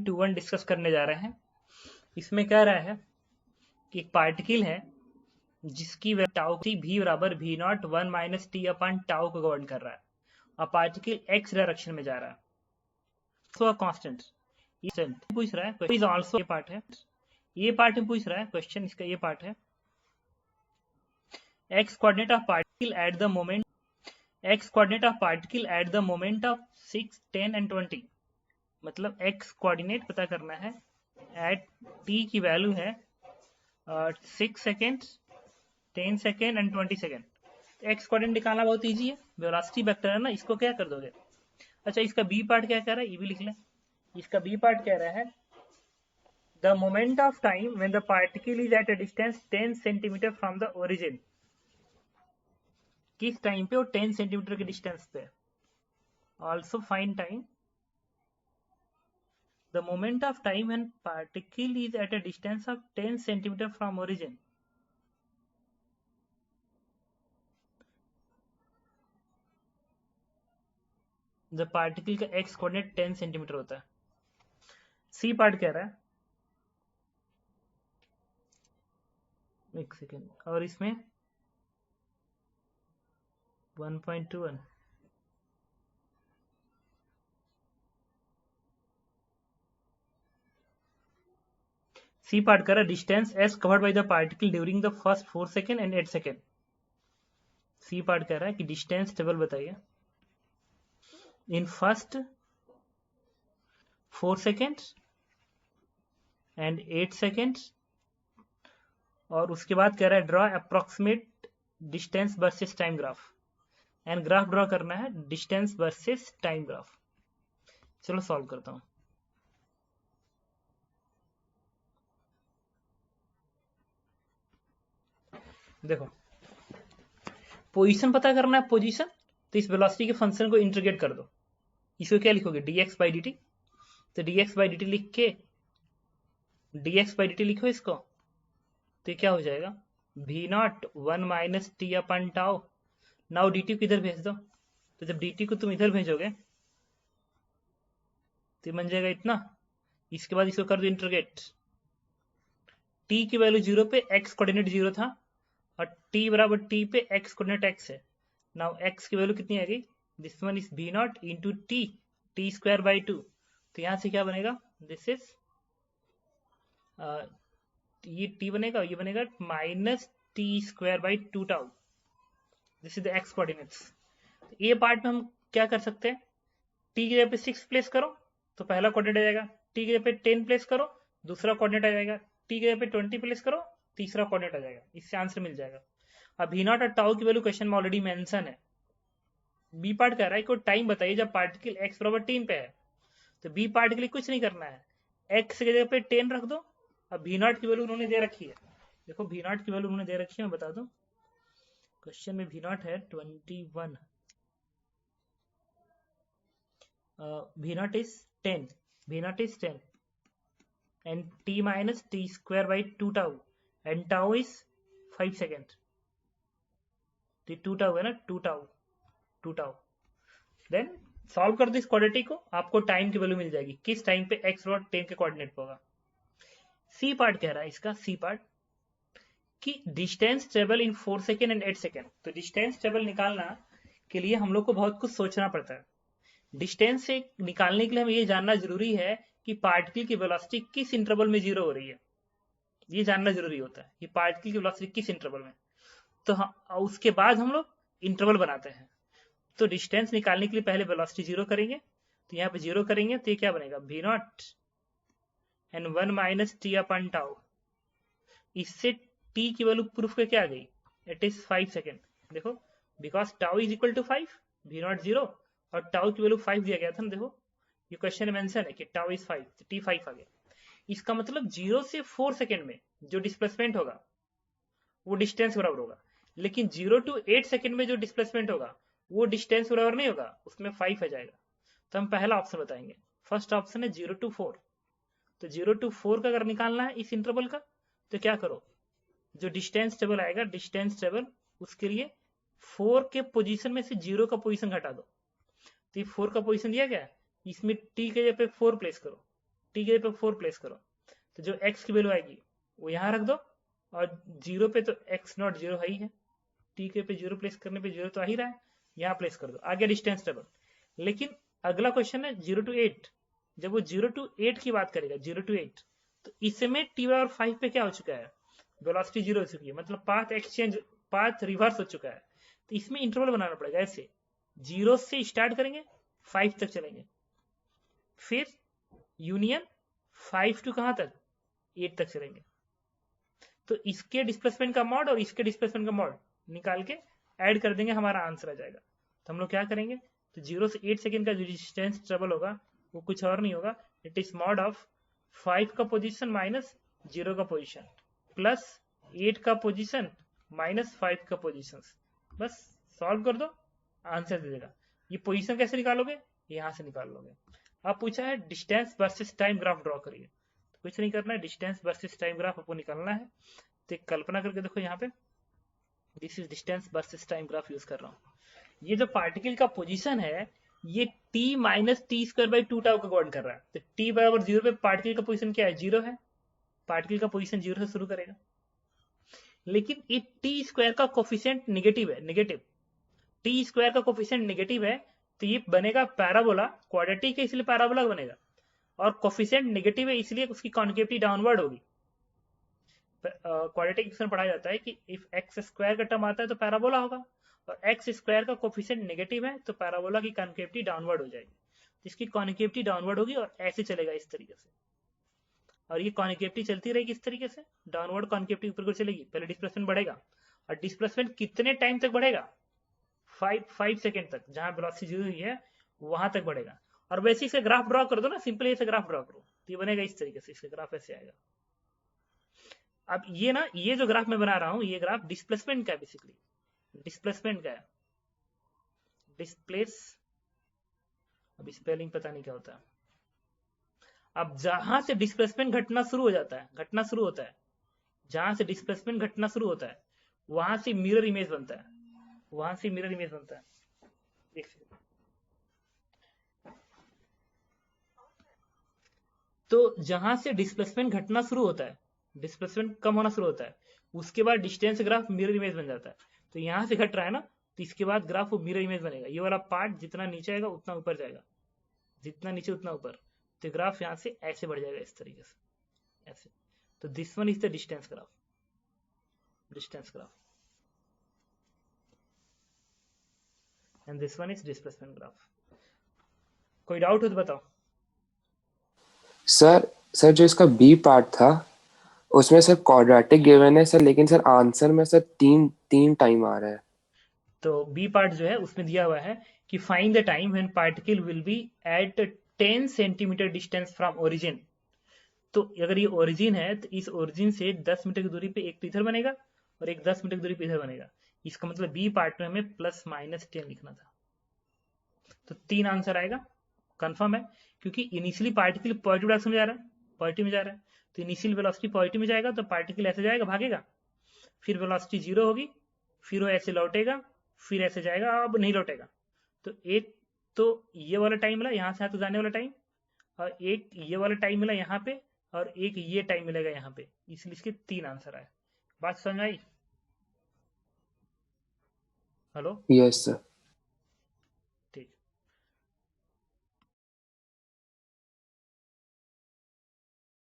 2 1 discuss करने जा रहे हैं। इसमें कह रहा है कि एक पार्टिकल है जिसकी टाउ v बराबर v not 1 minus t upon tau को गवर्न कर रहा है और पार्टिकल x डायरेक्शन में जा रहा है। सो कांस्टेंट पूछ रहा है, इज आल्सो ये पार्ट है, ये पार्ट में पूछ रहा है क्वेश्चन, इसका ये पार्ट है x coordinate of particle at the moment, x coordinate of particle at the moment of 6 10 and 20। मतलब x कोऑर्डिनेट पता करना है एट t की वैल्यू है 6 second 10 second and 20 second. x coordinate निकालना बहुत इजी है, वेलोसिटी वेक्टर है ना, इसको क्या कर दोगे। अच्छा, इसका b पार्ट क्या कह रहा है ये भी लिख लें। इसका b पार्ट कह रहा है the moment of time when the particle is at a distance 10 centimetre from the origin. किस टाइम पे वो 10 सेंटीमीटर के डिस्टेंस पे। Also find time the moment of time when particle is at a distance of 10 centimeter from origin। the particle का x coordinate 10 centimetre होता है। सी part कह रहा है, एक सेकेंड, और इसमें 1.21 सी पार्ट कर रहा है distance s covered by the particle during the first 4 second and 8 second. C part कह रहा है कि डिस्टेंस टेबल बताइए in first 4 second and 8 second, और उसके बाद कह रहा है draw approximate distance versus time graph, and graph draw करना है डिस्टेंस वर्सेस टाइम ग्राफ। चलो सॉल्व करता हूं। देखो, पोजीशन पता करना है, पोजीशन, तो इस वेलोसिटी के फंक्शन को इंटीग्रेट कर दो। इसको क्या लिखोगे, dx बाई dt। तो dx बाई dt लिख के dx बाई dt लिखो इसको, तो ये क्या हो जाएगा v not 1 minus t upon tau. Now dt को इधर भेज दो, तो जब dt को तुम इधर भेजोगे तो बन जाएगा इतना। इसके बाद इसको कर दो इंटीग्रेट, t की वैल्यू 0 पे x कोऑर्डिनेट 0 था और t बराबर t पे x कोऑर्डिनेट x है। नाउ x की वैल्यू कितनी आ गई, this one is v not into T square by 2। तो यहां से क्या बनेगा, दिस इज ये t बनेगा, ये बनेगा minus T square by 2 tau. This is the x coordinates. ये पार्ट में हम क्या कर सकते हैं, t की जगह पे 6 प्लेस करो तो पहला कोऑर्डिनेट आ जाएगा, t की जगह पे 10 प्लेस करो दूसरा कोऑर्डिनेट आ जाएगा, t की जगह पे 20 प्लेस करो तीसरा कोऑर्डिनेट आ जाएगा। इससे आंसर मिल जाएगा। अब v नॉट और टाउ की वैल्यू क्वेश्चन में ऑलरेडी मेंशन है। बी पार्ट कह रहा है कि टाइम बताइए जब पार्टिकल x बराबर 3 पे है। तो बी पार्ट के लिए कुछ नहीं करना है, x की जगह पे 10 रख दो। अब v नॉट की वैल्यू उन्होंने दे रखी है, देखो v नॉट की वैल्यू उन्होंने दे रखी है, मैं बता दूं क्वेश्चन में v नॉट है 21, v not is 10, v not is 10 and t minus t square by 2 tau and tau is 5 second. तो 2 tau है ना, 2 tau। देन सॉल्व कर दो इस क्वाड्रेटिक को, आपको टाइम की वैल्यू मिल जाएगी, किस टाइम पे x और 10 के कोऑर्डिनेट पे होगा। सी पार्ट कह रहा है इसका, सी पार्ट कि distance travel in 4 second and 8 second. तो डिस्टेंस ट्रेवल निकालना के लिए हम लोग को बहुत कुछ सोचना पड़ता है। डिस्टेंस से निकालने के लिए हमें ये जानना जरूरी है कि पार्टिकल की वेलोसिटी किस इंटरवल में 0 हो रही है, ये जानना जरूरी होता है कि पार्टिकल की वेलोसिटी किस इंटरवल में। तो उसके बाद हम लोग इंटरवल बनाते हैं। तो डिस्टेंस निकालने के लिए पहले वेलोसिटी 0 करेंगे, तो यहाँ पे 0 करेंगे तो ये क्या बनेगा v naught and 1 minus t upon tau. इससे t की वैल्यू प्रूफ के क्या आ गई, इट इज 5 सेकेंड। देखो because tau is equal to 5, v naught 0 और टाउ की वैल्यू 5 दिया गया था ना। देखो ये क्वेश्चन में मेंशन है कि टाउ इज 5, तो t 5 आ गया। इसका मतलब 0 से 4 सेकेंड में जो डिस्प्लेसमेंट होगा वो डिस्टेंस बराबर होगा, लेकिन 0 to 8 सेकेंड में जो डिस्प्लेसमेंट होगा वो डिस्टेंस बराबर नहीं होगा, उसमें 5 आ जाएगा। तो हम पहला ऑप्शन बताएंगे, फर्स्ट ऑप्शन है 0 to 4। तो 0 to 4 का अगर निकालना है इस इंटरवल का, तो क्या करो, जो डिस्टेंस टेबल आएगा डिस्टेंस टेबल, उसके लिए 4 के पोजीशन में से 0 का पोजीशन घटा दो। तो 4 का पोजीशन दिया गया, इसमें t के जगह पे 4 प्लेस करो, टी के पे 4 प्लेस करो, तो जो x की वैल्यू आएगी वो यहाँ रख दो, और 0 पे तो x नॉट 0 है ही है, टी के पे 0 प्लेस करने पे 0 तो आ ही रहा है, यहाँ प्लेस कर दो, आ गया डिस्टेंस डबल। लेकिन अगला क्वेश्चन है 0 to 8, जब वो 0 to 8 की बात करेगा, 0 to 8, तो इसमें टी और 5 पे क्या हो चुका है, वेलोसिटी 0 हो चुकी है, मतलब पाथ एक्सचेंज, पाथ रिवर्स हो चुका है। तो इसमें इंटरवल बनाना पड़ेगा, ऐसे 0 से स्टार्ट करेंगे 5 तक चलेंगे, फिर यूनियन 5 टू कहां तक, 8 तक चलेंगे। तो इसके डिस्प्लेसमेंट का मॉड और इसके डिस्प्लेसमेंट का मॉड निकाल के ऐड कर देंगे, हमारा आंसर आ जाएगा। तो हम लोग क्या करेंगे, तो 0 से 8 सेकेंड का जो डिस्टेंस ट्रेवल होगा वो कुछ और नहीं होगा, इट इज मॉड ऑफ 5 का पोजीशन माइनस 0 का पोजीशन प्लस 8 का पोजीशन माइनस 5 का पोजीशन। बस सॉल्व कर दो, आंसर दे देगा। ये पोजीशन कैसे निकालोगे, यहां से निकाल लोगे। अब पूछा है distance versus time graph draw करिए, तो कुछ नहीं करना है, डिस्टेंस वर्सेस टाइम ग्राफ आपको निकालना है। तो कल्पना करके देखो, यहाँ पे this is distance versus time graph use कर रहा हूँ। ये जो पार्टिकल का पोजीशन है ये t minus T square by 2 tau का अकॉर्डिंग कर रहा है। तो t बराबर 0 पे पार्टिकल का पोजीशन क्या है, 0 है, पार्टिकल का पोजीशन 0 से शुरू करेगा। लेकिन ये टी स्क्वायर का कोफिशिएंट नेगेटिव है, नेगेटिव टी स्क्वायर का कोफिशिएंट नेगेटिव है, तो ये बनेगा पैराबोला, क्वाड्रेटिक है इसलिए पैराबोला बनेगा, और कोफिशिएंट नेगेटिव है इसलिए उसकी कॉन्केविटी डाउनवर्ड होगी। क्वाड्रेटिक इक्वेशन पढ़ा जाता है कि इफ एक्स स्क्वायर का टर्म आता है तो पैराबोला होगा, और एक्स स्क्वायर का कोफिशिएंट नेगेटिव है तो पैराबोला की कॉन्केविटी डाउनवर्ड हो जाएगी। इसकी कॉन्केविटी डाउनवर्ड होगी और ऐसे चलेगा इस तरीके से, और ये कॉन्केविटी चलती रहेगी इस तरीके से, डाउनवर्ड कॉन्केविटी ऊपर को चलेगी। पहले डिस्प्लेसमेंट बढ़ेगा, और डिस्प्लेसमेंट कितने टाइम तक बढ़ेगा, 5 सेकेंड तक, जहां वेलोसिटी 0 हुई है वहां तक बढ़ेगा। और वैसे इसे ग्राफ ड्रॉ कर दो ना, सिंपली ऐसे ग्राफ ड्रॉ करो तो ये बनेगा इस तरीके से, इसका ग्राफ ऐसे आएगा। अब ये ना, ये जो ग्राफ मैं बना रहा हूं ये ग्राफ डिस्प्लेसमेंट का है, बेसिकली डिस्प्लेसमेंट का है, डिस्प्लेस, अब स्पेलिंग पता नहीं क्या होता है। अब जहां से डिस्प्लेसमेंट घटना शुरू हो जाता है, घटना शुरू होता है, जहां से डिस्प्लेसमेंट घटना शुरू होता है वहां से मिरर इमेज बनता है, वहां से मिरर इमेज बनता है। देख सकते, तो जहां से डिस्प्लेसमेंट घटना शुरू होता है, डिस्प्लेसमेंट कम होना शुरू होता है, उसके बाद डिस्टेंस ग्राफ मिरर इमेज बन जाता है। तो यहां से घट रहा है ना, तो इसके बाद ग्राफ वो मिरर इमेज बनेगा। ये वाला पार्ट जितना नीचे आएगा उतना ऊपर जाएगा, जितना नीचे उतना ऊपर, तो ग्राफ यहाँ से ऐसे बढ़ जाएगा इस तरीके से, ऐसे। तो this one is the distance graph, distance graph, and this one is displacement graph. कोई डाउट हो तो बताओ। सर जो इसका बी पार्ट था उसमें सर क्वाड्रेटिक गिवन है सर, लेकिन सर आंसर में सर तीन तीन टाइम आ रहा है। तो बी पार्ट जो है उसमें दिया हुआ है कि find the time when particle will be at 10 centimetre distance from origin. तो अगर ये ओरिजिन है तो इस ओरिजिन से 10 मीटर की दूरी पे एक इधर बनेगा और एक 10 मीटर की दूरी पे इधर बनेगा। इसका मतलब बी पार्ट में हमें प्लस माइनस 10 लिखना था। तो 3 आंसर आएगा, कंफर्म है, क्योंकि इनिशियली पार्टिकल पॉजिटिव डायरेक्शन में जा रहा है, पॉजिटिव में जा रहा है, तो इनिशियल वेलोसिटी पॉजिटिव में जाएगा तो पार्टिकल ऐसे जाएगा, भागेगा, फिर वेलोसिटी 0 होगी, फिर वो ऐसे लौटेगा, फिर ऐसे जाएगा, अब नहीं लौटेगा। तो एक तो ये वाला टाइम मिला यहाँ से यहाँ तो जाने वाला टाइम, और एक ये वाला टाइम मिला यहाँ पे, और एक ये टाइम मिलेगा यहाँ पे, इसलिए इसके 3 आंसर आए। बात समझ आई? हेलो? Yes sir.